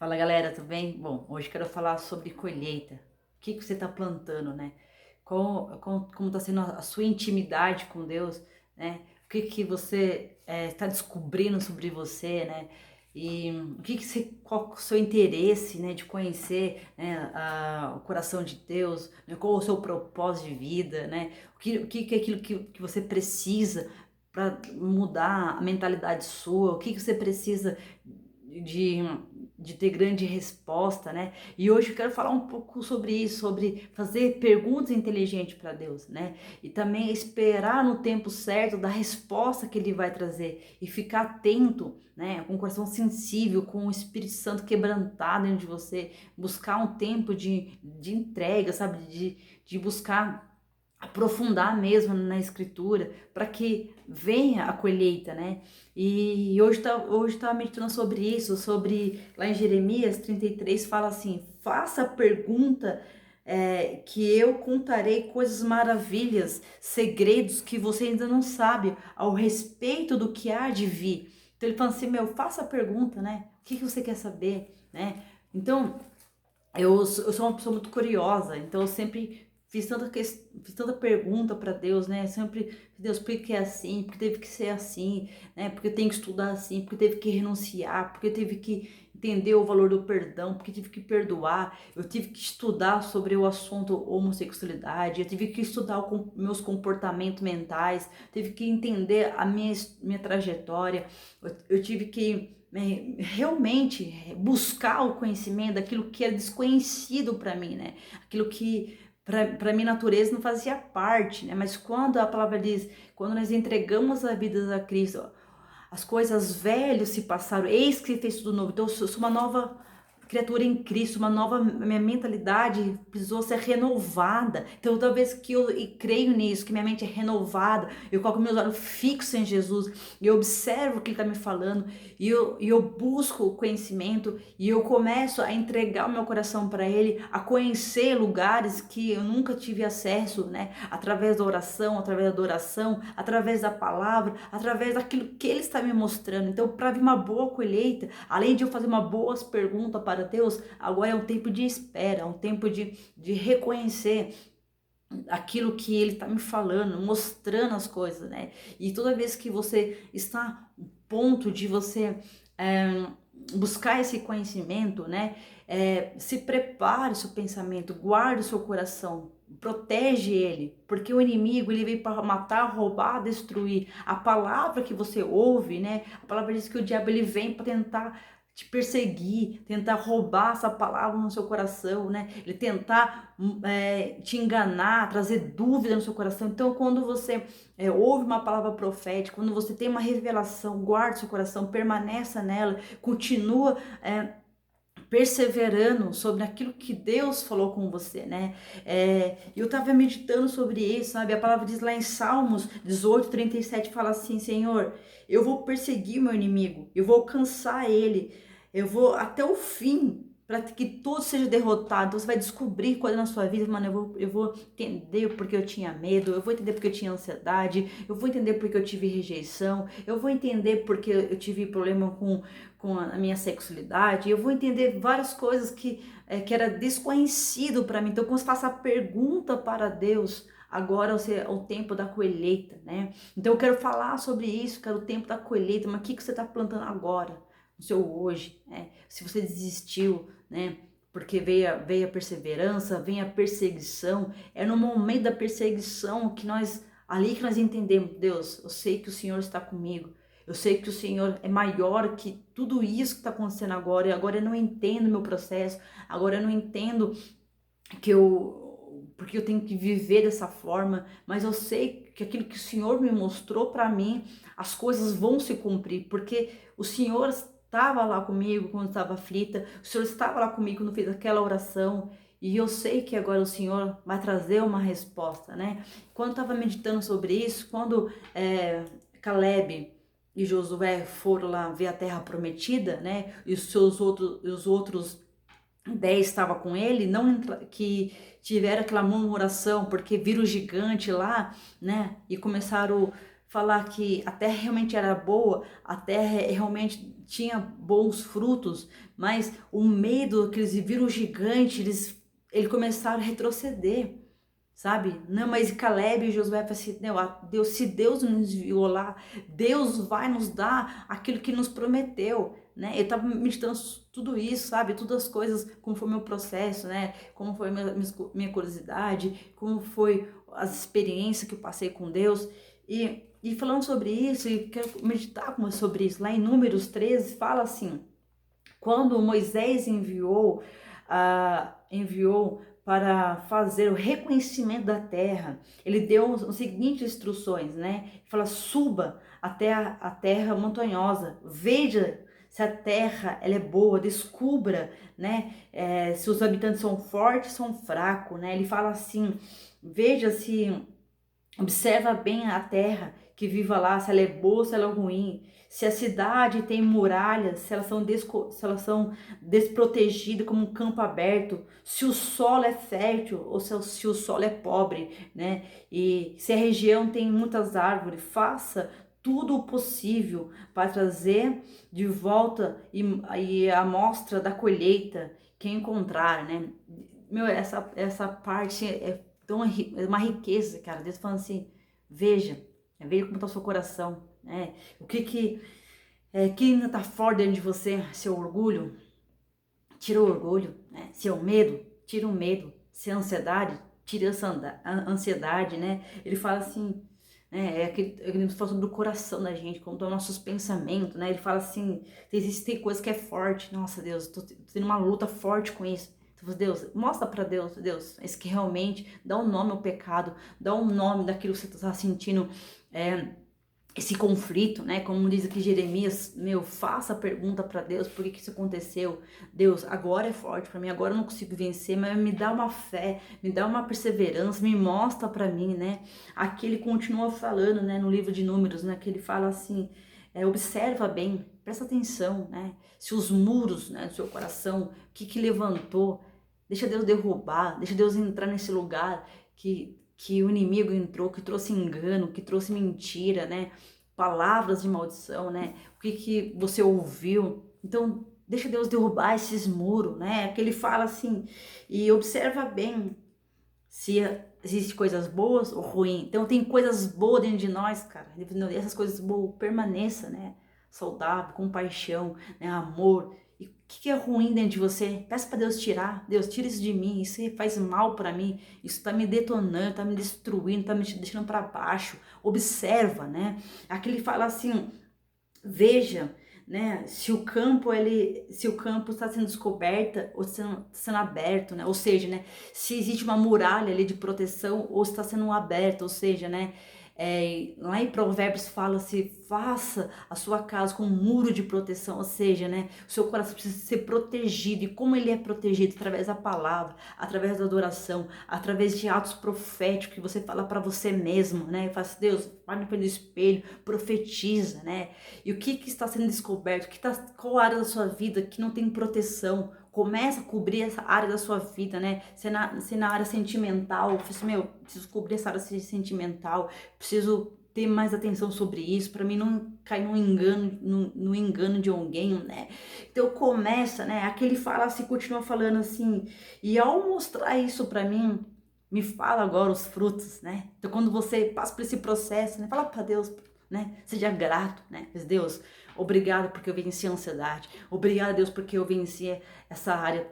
Fala galera, tudo bem? Bom, hoje quero falar sobre colheita. O que você está plantando, né? Como está sendo a sua intimidade com Deus, né? O que você está descobrindo sobre você, né? E qual é o seu interesse, né, de conhecer, né, o coração de Deus, né? Qual o seu propósito de vida, né? O que é aquilo que você precisa para mudar a mentalidade sua? O que você precisa de, de ter grande resposta, né? E hoje eu quero falar um pouco sobre isso, sobre fazer perguntas inteligentes para Deus, né? E também esperar no tempo certo da resposta que Ele vai trazer e ficar atento, né? Com o coração sensível, com o Espírito Santo quebrantado dentro de você, buscar um tempo de entrega, sabe? De buscar aprofundar mesmo na escritura para que venha a colheita, né? E hoje tá meditando sobre isso, sobre lá em Jeremias 33 fala assim: faça a pergunta, que eu contarei coisas maravilhas, segredos que você ainda não sabe ao respeito do que há de vir. Então ele fala assim: meu, faça a pergunta, né? O que você quer saber, né? Então eu sou uma pessoa muito curiosa, então eu sempre fiz tanta pergunta para Deus, né? Sempre, Deus, por que é assim? Por que teve que ser assim? Né? Porque eu tenho que estudar assim? Porque teve que renunciar? Porque teve que entender o valor do perdão? Porque tive que perdoar? Eu tive que estudar sobre o assunto homossexualidade, eu tive que estudar meus comportamentos mentais, tive que entender a minha trajetória, eu tive que realmente buscar o conhecimento daquilo que é desconhecido para mim, né? Aquilo que para minha natureza não fazia parte, né? Mas quando a palavra diz, quando nós entregamos a vida a Cristo, as coisas velhas se passaram, eis que fez tudo novo. Então eu sou uma nova criatura em Cristo, uma nova, minha mentalidade precisou ser renovada. Então toda vez que eu creio nisso, que minha mente é renovada, eu coloco meus olhos fixos em Jesus, e eu observo o que Ele está me falando, e eu busco o conhecimento, e eu começo a entregar o meu coração para Ele, a conhecer lugares que eu nunca tive acesso, né? Através da oração, através da adoração, através da palavra, através daquilo que Ele está me mostrando. Então, para vir uma boa colheita, além de eu fazer uma boas perguntas para Deus, agora é um tempo de espera, é um tempo de reconhecer aquilo que Ele está me falando, mostrando as coisas, né? E toda vez que você está no ponto de você é, buscar esse conhecimento, né? Se prepare o seu pensamento, guarde o seu coração, protege ele, porque o inimigo ele veio para matar, roubar, destruir. A palavra que você ouve, né? A palavra diz que o diabo ele vem para tentar te perseguir, tentar roubar essa palavra no seu coração, né? Ele tentar te enganar, trazer dúvida no seu coração. Então, quando você ouve uma palavra profética, quando você tem uma revelação, guarde seu coração, permaneça nela, continua perseverando sobre aquilo que Deus falou com você, né? Eu estava meditando sobre isso, sabe? A palavra diz lá em Salmos 18:37 fala assim: Senhor, eu vou perseguir meu inimigo, eu vou alcançar ele, eu vou até o fim, para que todo seja derrotado. Então, você vai descobrir coisa na sua vida, mano. Eu vou entender porque eu tinha medo, eu vou entender porque eu tinha ansiedade, eu vou entender porque eu tive rejeição, eu vou entender porque eu tive problema com a minha sexualidade, eu vou entender várias coisas que era desconhecido para mim. Então, quando você faz a pergunta para Deus, agora é o tempo da colheita, né? Então, eu quero falar sobre isso, que é o tempo da colheita, mas o que você está plantando agora, no seu hoje, né? Se você desistiu, né? Porque veio a perseverança, vem a perseguição. É no momento da perseguição ali que nós entendemos, Deus, eu sei que o Senhor está comigo. Eu sei que o Senhor é maior que tudo isso que está acontecendo agora. E agora eu não entendo meu processo. Agora eu não entendo porque eu tenho que viver dessa forma. Mas eu sei que aquilo que o Senhor me mostrou para mim, as coisas vão se cumprir. Porque o Senhor estava lá comigo quando eu estava aflita. O Senhor estava lá comigo quando fez aquela oração. E eu sei que agora o Senhor vai trazer uma resposta, né? Quando eu estava meditando sobre isso, quando Caleb e Josué foram lá ver a terra prometida, né? E os outros 10 estavam com ele, não que tiveram aquela murmuração porque viram o gigante lá, né? E começaram a falar que a terra realmente era boa, a terra realmente tinha bons frutos, mas o medo que eles viram o gigante, eles começaram a retroceder, sabe? Não, mas Caleb e Josué falaram assim, não, Deus, se Deus nos enviou lá, Deus vai nos dar aquilo que nos prometeu, né? Eu tava meditando tudo isso, sabe? Todas as coisas, como foi meu processo, né? Como foi minha curiosidade, como foi as experiências que eu passei com Deus. E falando sobre isso, e quero meditar sobre isso, lá em Números 13, fala assim, quando Moisés enviou para fazer o reconhecimento da terra, ele deu as seguintes instruções, né? Ele fala, suba até a terra montanhosa, veja se a terra ela é boa, descubra, né? Se os habitantes são fortes, são fracos, né? Ele fala assim, veja se observa bem a terra que viva lá, se ela é boa, se ela é ruim, se a cidade tem muralhas, se elas são desprotegidas como um campo aberto, se o solo é fértil ou se o solo é pobre, né? E se a região tem muitas árvores, faça tudo o possível para trazer de volta e a amostra da colheita que encontrar, né? Meu, essa parte então é uma riqueza, cara. Deus falando assim, veja como está o seu coração, né? O que ainda está forte dentro de você, seu orgulho, tira o orgulho, né? Seu medo, tira o medo, se ansiedade, tira a ansiedade, né? Ele fala assim, né? Ele fala sobre o coração da gente, como estão nossos pensamentos, né? Ele fala assim, tem coisa que é forte, nossa Deus, tô tendo uma luta forte com isso. Deus, mostra para Deus, esse que realmente dá um nome ao pecado, dá um nome daquilo que você está sentindo, esse conflito, né? Como diz aqui Jeremias, faça a pergunta para Deus, por que isso aconteceu? Deus, agora é forte para mim, agora eu não consigo vencer, mas me dá uma fé, me dá uma perseverança, me mostra para mim, né? Aqui ele continua falando, né? No livro de Números, né? Que ele fala assim, observa bem, presta atenção, né? Se os muros, né, do seu coração, o que levantou, deixa Deus derrubar, deixa Deus entrar nesse lugar que o inimigo entrou, que trouxe engano, que trouxe mentira, né? Palavras de maldição, né? O que você ouviu. Então, deixa Deus derrubar esses muros, né? Que ele fala assim, e observa bem se existem coisas boas ou ruins. Então, tem coisas boas dentro de nós, cara. E essas coisas boas permaneçam, né? Saudável, compaixão, né? Amor. E o que é ruim dentro de você? Peça para Deus tirar. Deus, tira isso de mim. Isso faz mal para mim. Isso tá me detonando, tá me destruindo, tá me deixando para baixo. Observa, né? Aqui ele fala assim, veja, né, se o campo está sendo descoberta ou sendo aberto, né? Ou seja, né, se existe uma muralha ali de proteção ou está sendo aberta, ou seja, né, lá em Provérbios fala-se, faça a sua casa com um muro de proteção, ou seja, né, o seu coração precisa ser protegido. E como ele é protegido? Através da palavra, através da adoração, através de atos proféticos que você fala para você mesmo, né? Fala assim, Deus, vai no espelho, profetiza, né? E o que está sendo descoberto? Qual área da sua vida que não tem proteção? Começa a cobrir essa área da sua vida, né? Se na área sentimental, preciso cobrir essa área sentimental, preciso ter mais atenção sobre isso, para mim não cair no engano de alguém, né? Então começa, né? Aqui ele fala assim, continua falando assim, e ao mostrar isso para mim, me fala agora os frutos, né? Então quando você passa por esse processo, né? Fala para Deus, né? Seja grato, né? Deus, obrigado porque eu venci a ansiedade. Obrigado, Deus, porque eu venci essa área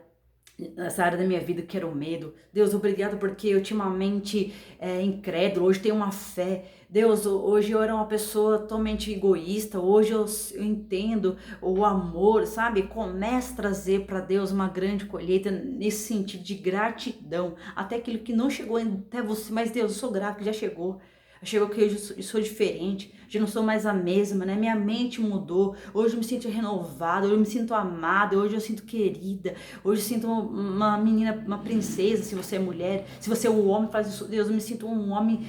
da minha vida que era o medo. Deus, obrigado porque eu tinha uma mente incrédula, hoje tenho uma fé. Deus, hoje eu era uma pessoa totalmente egoísta, hoje eu entendo o amor, sabe? Comece a trazer para Deus uma grande colheita nesse sentido de gratidão, até aquilo que não chegou até você, mas Deus, eu sou grato que já chegou. Chegou que hoje eu sou diferente, já não sou mais a mesma, né? Minha mente mudou, hoje eu me sinto renovada, hoje eu me sinto amada, hoje eu sinto querida, hoje eu sinto uma menina, uma princesa, se você é mulher, se você é um homem, faz isso, Deus, eu me sinto um homem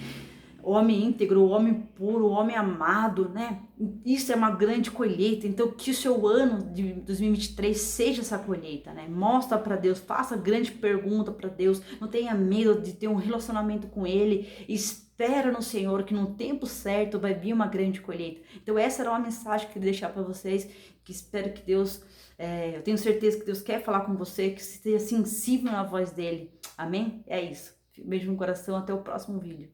o homem íntegro, o homem puro, o homem amado, né? Isso é uma grande colheita. Então, que o seu ano de 2023 seja essa colheita, né? Mostra para Deus, faça grande pergunta para Deus, não tenha medo de ter um relacionamento com Ele, espera no Senhor que no tempo certo vai vir uma grande colheita. Então, essa era uma mensagem que eu queria deixar para vocês, que espero que Deus, eu tenho certeza que Deus quer falar com você, que esteja sensível na voz dele. Amém? É isso. Beijo no coração, até o próximo vídeo.